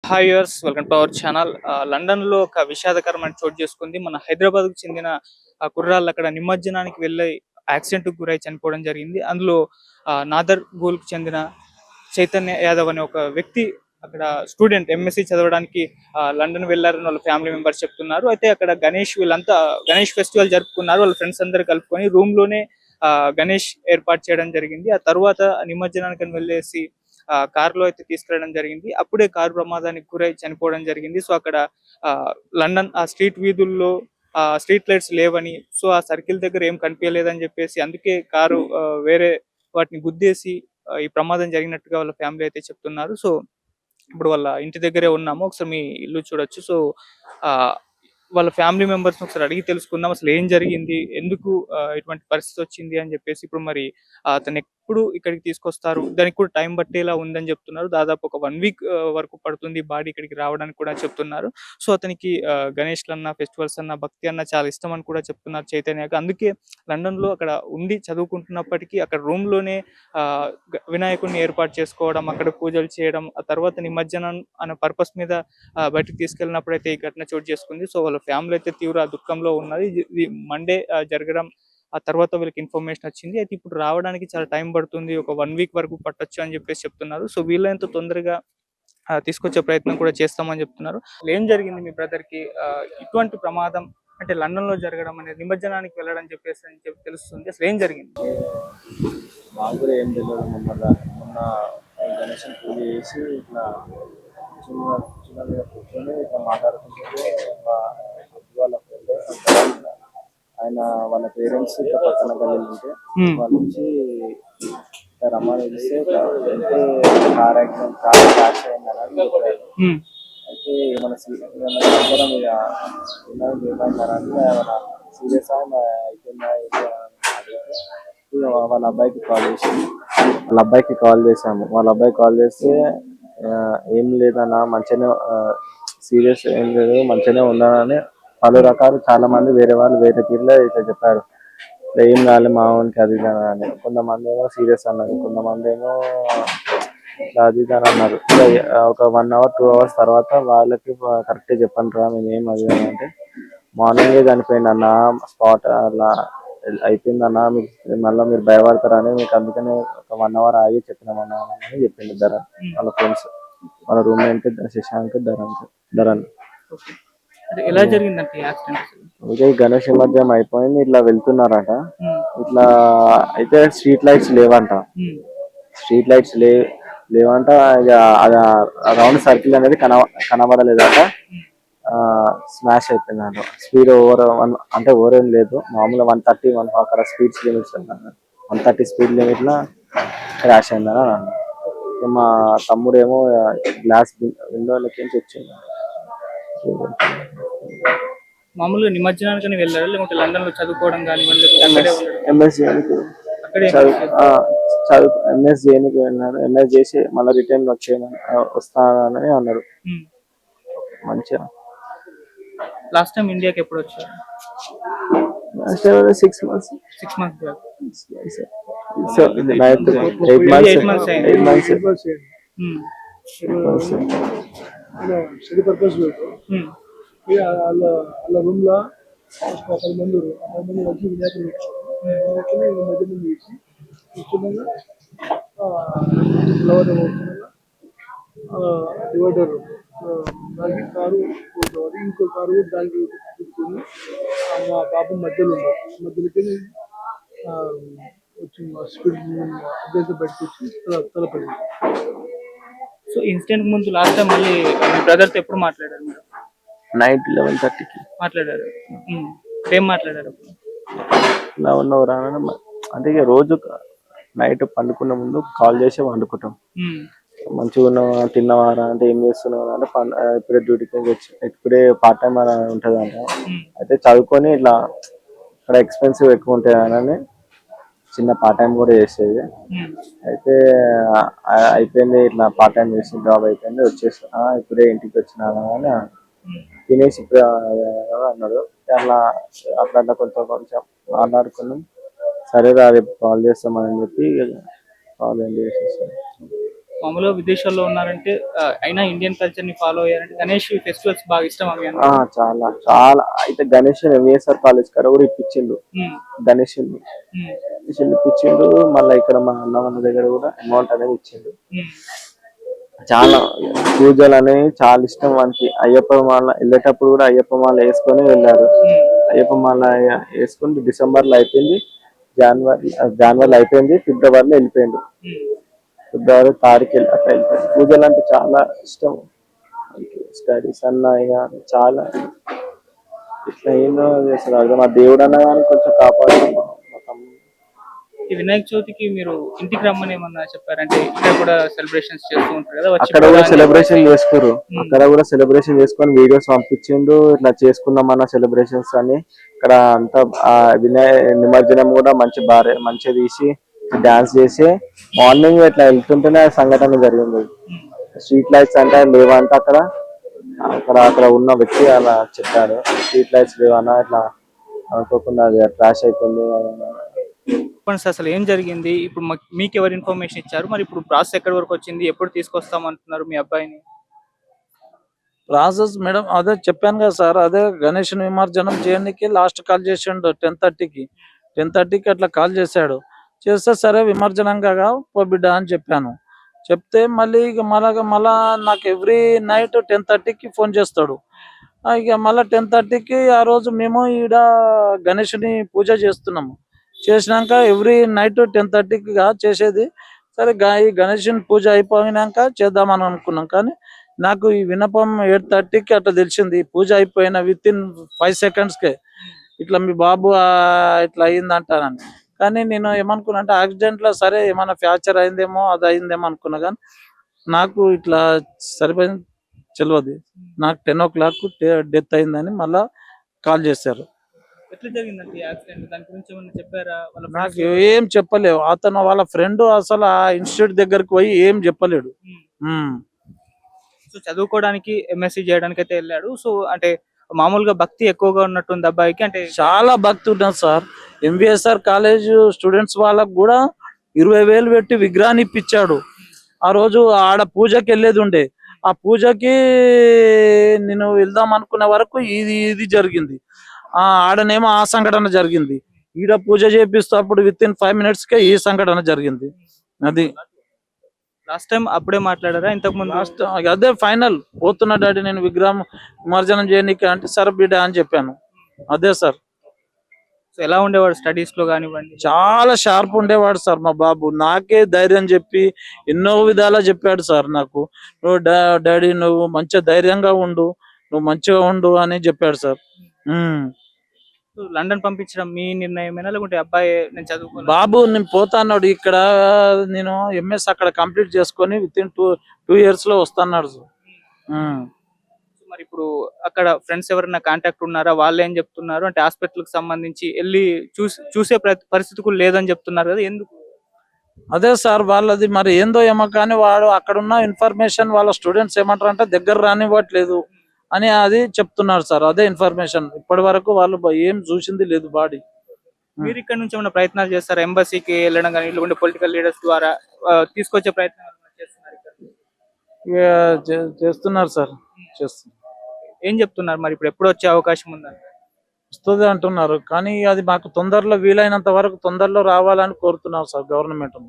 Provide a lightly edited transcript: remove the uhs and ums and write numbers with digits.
Hi yours welcome to our channel. London లో ఒక విషాదకరమైన చోటు చేసుకుంది. మన హైదరాబాద్ కు చెందిన కుర్రాళ్ళు అక్కడ నిమజ్జనానికి వెళ్ళి యాక్సిడెంట్ కు గురై చనిపోవడం జరిగింది. అందులో నాదర్ గూల్ కు చెందిన చైతన్య యాదవ్ అనే ఒక వ్యక్తి అక్కడ స్టూడెంట్ ఎంఎస్సి చదవడానికి లండన్ వెళ్ళారని వాళ్ళ ఫ్యామిలీ మెంబర్స్ చెప్తున్నారు. అయితే అక్కడ వీళ్ళంతా గణేష్ ఫెస్టివల్ జరుపుకున్నారు. వాళ్ళ ఫ్రెండ్స్ అందరు కలుపుకొని రూమ్ లోనే గణేష్ ఏర్పాటు చేయడం జరిగింది. ఆ తర్వాత నిమజ్జనానికి వెళ్ళేసి కారులో అయితే తీసుకెళ్ళడం జరిగింది. అప్పుడే కారు ప్రమాదానికి గురై చనిపోవడం జరిగింది. సో అక్కడ ఆ లండన్ ఆ స్ట్రీట్ వీధుల్లో స్ట్రీట్ లైట్స్ లేవని, సో ఆ సర్కిల్ దగ్గర ఏం కనిపించలేదని చెప్పేసి అందుకే కారు వేరే వాటిని గుద్దేసి ఈ ప్రమాదం జరిగినట్టుగా వాళ్ళ ఫ్యామిలీ అయితే చెప్తున్నారు. సో ఇప్పుడు వాళ్ళ ఇంటి దగ్గరే ఉన్నాము. ఒకసారి మీ ఇల్లు చూడొచ్చు. సో ఆ వాళ్ళ ఫ్యామిలీ మెంబర్స్ ఒకసారి అడిగి తెలుసుకుందాం అసలు ఏం జరిగింది, ఎందుకు ఇటువంటి పరిస్థితి వచ్చింది అని చెప్పేసి. ఇప్పుడు మరి అతను ఎప్పుడు ఇక్కడికి తీసుకొస్తారు, దానికి కూడా టైం పట్టేలా ఉందని చెప్తున్నారు. దాదాపు ఒక 1 వీక్ వరకు పడుతుంది బాడీ ఇక్కడికి రావడానికి కూడా చెప్తున్నారు. సో అతనికి గణేష్ అన్న, ఫెస్టివల్స్ అన్న, భక్తి అన్న చాలా ఇష్టం అని కూడా చెప్తున్నారు చైతన్యకి. అందుకే లండన్ లో అక్కడ ఉండి చదువుకుంటున్నప్పటికీ అక్కడ రూమ్ లోనే వినాయకుడిని ఏర్పాటు చేసుకోవడం, అక్కడ పూజలు చేయడం, ఆ తర్వాత నిమజ్జనం అనే పర్పస్ మీద బయటకు తీసుకెళ్ళినప్పుడు అయితే ఈ ఘటన చోటు చేసుకుంది. సో వాళ్ళ ఫ్యామిలీ అయితే తీవ్ర దుఃఖంలో ఉన్నది. ఇది మండే జరగడం, ఆ తర్వాత వీళ్ళకి ఇన్ఫర్మేషన్ వచ్చింది. అయితే ఇప్పుడు రావడానికి చాలా టైం పడుతుంది, ఒక 1 వీక్ వరకు పట్టొచ్చు అని చెప్పేసి చెప్తున్నారు. సో వీళ్ళంత తొందరగా తీసుకొచ్చే ప్రయత్నం కూడా చేస్తామని చెప్తున్నారు. ఏం జరిగింది మీ బ్రదర్ కి? ఇటువంటి ప్రమాదం అంటే లండన్ లో జరగడం అనేది, నిమజ్జనానికి వెళ్ళడం చెప్పేసి అని చెప్పి తెలుస్తుంది. అసలు ఏం జరిగింది? నాకు కూడా ఏం తెలియదు. మొన్న గణేషన్ పూజ చేసి ఇట్లా చిన్న చిన్న మీద కూర్చొని ఇట్లా మాట్లాడుకుంటుంటే మా అబ్బాయి వాళ్ళ ఫ్రెండ్ ఆయన వాళ్ళ పేరెంట్స్ ఇట్లా పక్కన గల్లీలు ఉంటే వాళ్ళ నుంచి ఇట్లా రమ్మని పిలిస్తే వెళ్తే కార్ యాక్సిడెంట్, కార్ క్రాష్ అయిందని చెప్పారు. అయితే మన అందరం ఏమన్నారంటే ఏమైనా సీరియస్ అయిపోయిందా అడిగితే వాళ్ళ అబ్బాయికి కాల్ చేసాము. వాళ్ళ అబ్బాయి కాల్ చేస్తే ఏం లేదన్నా, మంచిగానే, సీరియస్ ఏం లేదు, మంచిగానే ఉన్నానని పలు రకాలు చాలా మంది వేరే వాళ్ళు వేరే తీరులో ఇట్లా చెప్పారు. ఏం కాలే మావానికి అది ఇది అని. కొంతమంది ఏమో సీరియస్ అన్నారు, కొంతమంది ఏమో అది ఇది అని అన్నారు. ఒక 1 hour 2 hours తర్వాత వాళ్ళకి కరెక్ట్ చెప్పండి రా మేము ఏం అది అని అంటే, మార్నింగే చనిపోయింది అన్న, స్పాట్ అలా అయిపోయిందన్న, మీకు మళ్ళీ మీరు భయపడతారని మీకు అందుకనే ఒక 1 hour ఆగి చెప్పినామన్నా అని చెప్పిండు ధరన్. వాళ్ళ ఫ్రెండ్స్, వాళ్ళ రూమ్మేట్ శశాంక్, ధరన్. ఎలా జరిగిందంటే యాక్సిడెంట్? ఇంకా గణేష్ నిమజ్జనం అయిపోయింది, ఇట్లా వెళ్తున్నారట. ఇట్లా అయితే స్ట్రీట్ లైట్స్ లేవంట. స్ట్రీట్ లైట్స్ లేవంట. ఇక రౌండ్ సర్కిల్ అనేది కనబడలేదట. స్మాష్ అయిపోయిందంట. స్పీడ్ ఓవర్ ఏం లేదు, మామూలుగా 130 అక్కడ స్పీడ్ లిమిట్స్ 130 స్పీడ్ లిమిట్ లా క్రాష్ అయిందని అన్నాడు. మా తమ్ముడేమో గ్లాస్ విండోలకి వచ్చింది. మామూలుగా నిమజ్జనానికి వెళ్ళారు, లేకుంటే లండన్ లో చదువుకోవడం కానీ ఎంఎస్ చేయడానికి వెళ్ళినాడు. ఎంఎస్ చేసి మళ్ళీ రిటర్న్ వస్తానని అన్నాడు. మంచిగా. లాస్ట్ టైం ఇండియాకి ఎప్పుడు వచ్చారు? 6 months. 6 months back. So 8 months. Study purpose వాళ్ళ రూమ్ లో 10 మంది కలిసి వినాయకుడు మధ్య వేసి కూర్చున్నాగా ఫ్లవర్ డివైడర్ దానికి కారు పోతుంది, ఇంకో కారు దానికి కూర్చొని మా పాపం మధ్యలో మధ్యలోకి వచ్చి స్పీడ్ అభ్యర్థి బయటకు వచ్చి తలపడింది. సో ఇన్సిడెంట్ ముందు లాస్ట్ టైం మళ్ళీ మీ బ్రదర్తో ఎప్పుడు మాట్లాడారు మీరు? నైట్ 11:30కి మాట్లాడారు. ఏం మాట్లాడారు? ఇలా ఉన్నవరా అంటే ఇక రోజు నైట్ పండుకున్న ముందు కాల్ చేసి వండుకుంటాం. మంచిగా ఉన్నావా, తిన్నవారా అంటే, ఏం చేస్తున్నావు అంటే, ఇప్పుడే డ్యూటీకి వచ్చి ఇప్పుడే పార్ట్ టైం అని ఉంటుంది అంట. అయితే చదువుకొని ఇట్లా ఇక్కడ ఎక్స్పెన్సివ్ ఎక్కువ ఉంటాయి అని చిన్న పార్ట్ టైం కూడా చేసేది. అయితే అయిపోయింది, ఇట్లా పార్ట్ టైం చేసిన జాబ్ అయిపోయింది, వచ్చేసిన ఇప్పుడే ఇంటికి వచ్చినాను అని తినేసి ఇప్పుడు అన్నాడు. అట్లా అట్లా కొంచెం మాట్లాడుకున్నాం. సరే రేపు కాల్ చేస్తామని చెప్పి కాల్ చేసేసాను. మామూలుగా విదేశాల్లో ఉన్నారంటే అయినా ఇండియన్ కల్చర్ ని ఫాలో అయ్యారంటే గణేష్ ఫెస్టివల్స్ బాగా ఇష్టం అవి ఆ, చాలా చాలా అయితే గణేష్ విఎస్ఆర్ కాలేజ్ కాడ కూడా ఇప్పించిండు. గణేష్ ఇప్పించిండు. మళ్ళీ ఇక్కడ మా అన్న వాళ్ళ దగ్గర కూడా అమౌంట్ అనేది ఇచ్చిండు. చాలా పూజలు అనేవి చాలా ఇష్టం వానికి. అయ్యప్ప మాల వెళ్ళేటప్పుడు కూడా అయ్యప్ప మాల వేసుకొని వెళ్ళాడు. అయ్యప్ప మాల వేసుకుని డిసెంబర్ లో అయిపోయింది, జనవరిలో అయిపోయింది, ఫిబ్రవరిలో వెళ్ళిపోయిండు. ఫిబ్రవరి తారీఖు అట్లా వెళ్ళిపోయింది. పూజలు అంటే చాలా ఇష్టం. స్టడీస్ అన్నా ఇక చాలా ఇట్లా ఏమో చేస్తారు. మా దేవుడు అన్నా కానీ కొంచెం కాపాడు. ఈ వినాయక చవితికి మీరు ఇంటికి రమ్మని ఏమన్నా చెప్పారంటే ఇక్కడ కూడా సెలబ్రేషన్స్ చేస్తూ ఉంటారు కదా, అక్కడ కూడా సెలబ్రేషన్ చేసుకోరు. అక్కడ కూడా సెలబ్రేషన్ చేసుకొని వీడియోస్ పంపించిండు. ఇట్లా చేసుకున్నామన్న సెలబ్రేషన్స్ అని. ఇక్కడ అంతా నిమజ్జనం కూడా మంచిగా తీసి డాన్స్ చేసి మార్నింగ్ ఇట్లా వెళ్తుంటేనే సంఘటన జరిగింది. స్ట్రీట్ లైట్స్ అంటే లేవంట అక్కడ అక్కడ అక్కడ ఉన్న వ్యక్తి అలా చెప్పాడు. స్ట్రీట్ లైట్స్ లేవన్నా ఇట్లా అనుకోకుండా అది క్రాష్ అయిపోయింది. అసలు ఏం జరిగింది? ఇప్పుడు మీకు ఎవరు ఇన్ఫర్మేషన్ ఇచ్చారు? మరి ఇప్పుడు ప్రాసెస్ ఎక్కడి వరకు వచ్చింది? ఎప్పుడు తీసుకొస్తామంటున్నారు మీ అబ్బాయిని? ప్రాసెస్ మేడం అదే చెప్పాను కదా సార్, అదే గణేష్ నిమజ్జనం చేయడానికి లాస్ట్ కాల్ చేసిండు 10:30కి. 10:30కి అట్లా కాల్ చేశాడు. చేస్తే సరే విమర్జనం కాగా పో బిడ్డ అని చెప్పాను. చెప్తే మళ్ళీ ఇక మళ్ళా నాకు ఎవ్రీ నైట్ 10:30కి ఫోన్ చేస్తాడు. ఇక మళ్ళీ 10:30కి ఆ రోజు మేము ఈడ గణేషుని పూజ చేస్తున్నాము. చేసినాక ఎవ్రీ నైట్ 10:30కి చేసేది. సరే ఈ గణేషుని పూజ అయిపోయినాక చేద్దామని అనుకున్నాం. కానీ నాకు ఈ వినపం 8:30కి అట్లా తెలిసింది. పూజ అయిపోయిన విత్ ఇన్ 5 secondsకే ఇట్లా మీ బాబు ఇట్లా అయిందంటానని. కానీ నేను ఏమనుకున్నా అంటే యాక్సిడెంట్ లో సరే ఏమైనా ఫ్రాక్చర్ అయిందేమో అది అయిందేమో అనుకున్నా. కానీ నాకు ఇట్లా సరిపోయింది తెలియదు. నాకు 10 o'clock డెత్ అయిందని మళ్ళా కాల్ చేశారు. ఎట్లా జరిగిందండి యాక్సిడెంట్? దాని గురించి ఏమన్నా చెప్పారా? నాకు ఏం చెప్పలేవు. అతను వాళ్ళ ఫ్రెండ్ అసలు ఆ ఇన్స్టిట్యూట్ దగ్గరికి పోయి ఏం చెప్పలేడు. సో చదువుకోవడానికి ఎంఎస్సి చేయడానికి అయితే వెళ్ళాడు. సో అంటే మామూలుగా భక్తి ఎక్కువగా ఉన్నట్టుంది అబ్బాయికి. అంటే చాలా భక్తి ఉన్నది సార్. ఎంవిఎస్ఆర్ కాలేజ్ స్టూడెంట్స్ వాళ్ళకు కూడా 20,000 పెట్టి విగ్రహాన్ని ఇప్పించాడు. ఆ రోజు ఆడ పూజకి వెళ్ళేది ఉండే. ఆ పూజకి నేను వెళ్దాం అనుకునే వరకు ఇది జరిగింది. ఆడనేమో ఆ సంఘటన జరిగింది. ఈడ పూజ చేపిస్తూ అప్పుడు విత్ ఇన్ 5 minutesకే ఈ సంఘటన జరిగింది. అది లాస్ట్ టైం అప్పుడే మాట్లాడారా ఇంతకు ముందు? లాస్ట్ అదే ఫైనల్ పోతున్నా డాడీ నేను విగ్రహం విమర్జనం చేయనీకి అంటే సరే బిడ్డ అని చెప్పాను. అదే సార్. సో ఎలా ఉండేవాడు స్టడీస్ లో కానివ్వండి? చాలా షార్ప్ ఉండేవాడు సార్ మా బాబు. నాకే ధైర్యం చెప్పి ఎన్నో విధాలా చెప్పాడు సార్ నాకు. నువ్వు డాడీ నువ్వు మంచిగా ధైర్యంగా ఉండు, నువ్వు మంచిగా ఉండు అని చెప్పాడు సార్. లండన్ పంపించడం మీ నిర్ణయమేనా లేకుంటే అబ్బాయి నేను చదువుకున్నాను బాబు నేను పోతాన్నాడు ఇక్కడ నేను ఎంఎస్ అక్కడ కంప్లీట్ చేసుకొని విత్ ఇన్ 2 years లో వస్తాన్నాడు సార్. మరి ఇప్పుడు అక్కడ ఫ్రెండ్స్ ఎవరైనా కాంటాక్ట్ ఉన్నారా? వాళ్ళు ఏం చెప్తున్నారు అంటే హాస్పిటల్ కి సంబంధించి వెళ్ళి చూసే పరిస్థితి కూడా లేదని చెప్తున్నారు కదా, ఎందుకు? అదే సార్ వాళ్ళది మరి ఏందో ఏమో కానీ వాడు అక్కడ ఉన్న ఇన్ఫర్మేషన్ వాళ్ళ స్టూడెంట్స్ ఏమంటారు అంటే దగ్గర రానివ్వట్లేదు అని అది చెప్తున్నారు సార్. అదే ఇన్ఫర్మేషన్. ఇప్పటి వరకు వాళ్ళు ఏం చూసింది లేదు బాడీ. మీరు ఇక్కడ నుంచి ఏమైనా ప్రయత్నాలు చేస్తారా? ఎంబసీకి వెళ్ళడం కానీ లేకుంటే పొలిటికల్ లీడర్స్ ద్వారా తీసుకొచ్చే ప్రయత్నాలు చేస్తున్నారు? చేస్తున్నారు సార్, చేస్తున్నారు. ఏం చెప్తున్నారు మరి? ఇప్పుడు ఎప్పుడు వచ్చే అవకాశం ఉందని వస్తుంది అంటున్నారు. కానీ అది మాకు తొందరలో వీలైనంత వరకు తొందరలో రావాలని కోరుతున్నాం సార్ గవర్నమెంట్.